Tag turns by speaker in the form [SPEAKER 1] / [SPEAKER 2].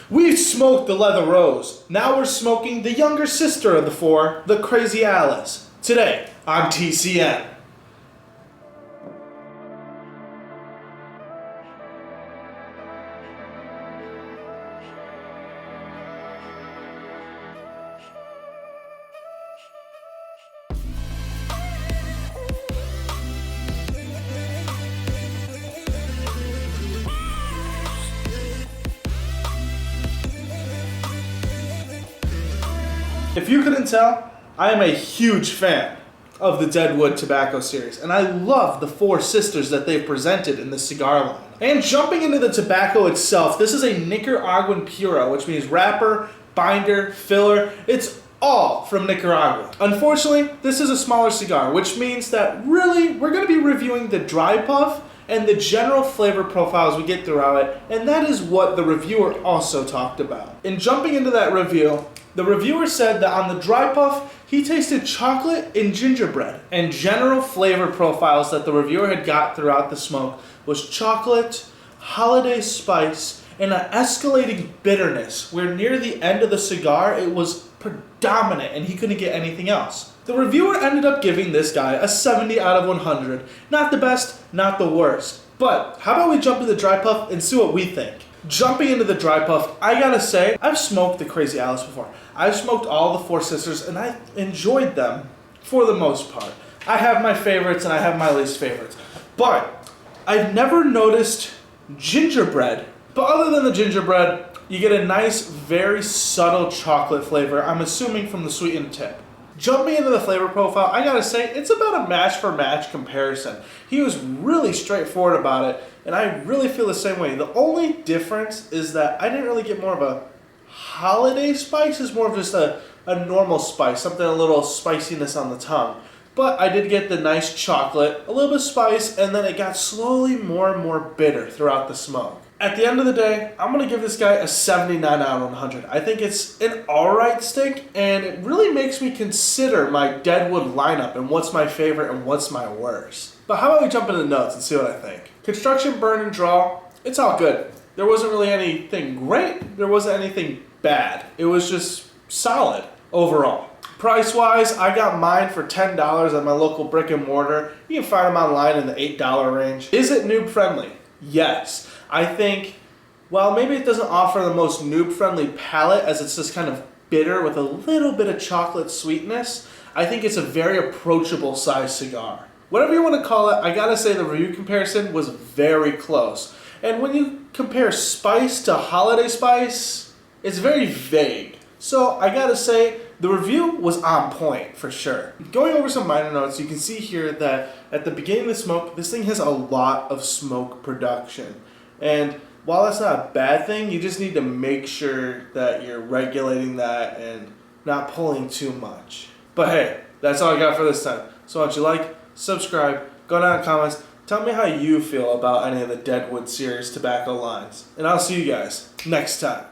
[SPEAKER 1] We've smoked the Leather Rose. Now we're smoking the younger sister of the four, the Crazy Alice. Today on TCN. If you couldn't tell, I am a huge fan of the Deadwood tobacco series, and I love the four sisters that they've presented in the cigar line. And jumping into the tobacco itself, this is a Nicaraguan Puro, which means wrapper, binder, filler. It's all from Nicaragua. Unfortunately, this is a smaller cigar, which means that really we're going to be reviewing the dry puff and the general flavor profiles we get throughout it, and that is what the reviewer also talked about. In jumping into that review, the reviewer said that on the dry puff, he tasted chocolate and gingerbread. And general flavor profiles that the reviewer had got throughout the smoke was chocolate, holiday spice, and an escalating bitterness, where near the end of the cigar, it was predominant and he couldn't get anything else. The reviewer ended up giving this guy a 70 out of 100. Not the best, not the worst. But how about we jump to the dry puff and see what we think? Jumping into the dry puff, I gotta say, I've smoked the Crazy Alice before. I've smoked all the four sisters and I enjoyed them for the most part. I have my favorites and I have my least favorites. But I've never noticed gingerbread. But other than the gingerbread, you get a nice, very subtle chocolate flavor, I'm assuming from the sweetened tip. Jumping into the flavor profile, I gotta say, it's about a match for match comparison. He was really straightforward about it, and I really feel the same way. The only difference is that I didn't really get more of a holiday spice, it's more of just a normal spice, something a little spiciness on the tongue. But I did get the nice chocolate, a little bit of spice, and then it got slowly more and more bitter throughout the smoke. At the end of the day, I'm going to give this guy a 79 out of 100. I think it's an alright stick, and it really makes me consider my Deadwood lineup and what's my favorite and what's my worst. But how about we jump into the notes and see what I think? Construction, burn, and draw, it's all good. There wasn't really anything great, there wasn't anything bad. It was just solid overall. Price-wise, I got mine for $10 at my local brick and mortar. You can find them online in the $8 range. Is it noob friendly? Yes. I think, while maybe it doesn't offer the most noob-friendly palate as it's just kind of bitter with a little bit of chocolate sweetness, I think it's a very approachable size cigar. Whatever you want to call it, I gotta say the review comparison was very close. And when you compare spice to holiday spice, it's very vague. So I gotta say, the review was on point for sure. Going over some minor notes, you can see here that at the beginning of the smoke, this thing has a lot of smoke production. And while that's not a bad thing, you just need to make sure that you're regulating that and not pulling too much. But hey, that's all I got for this time. So why don't you like, subscribe, go down in the comments, tell me how you feel about any of the Deadwood series tobacco lines. And I'll see you guys next time.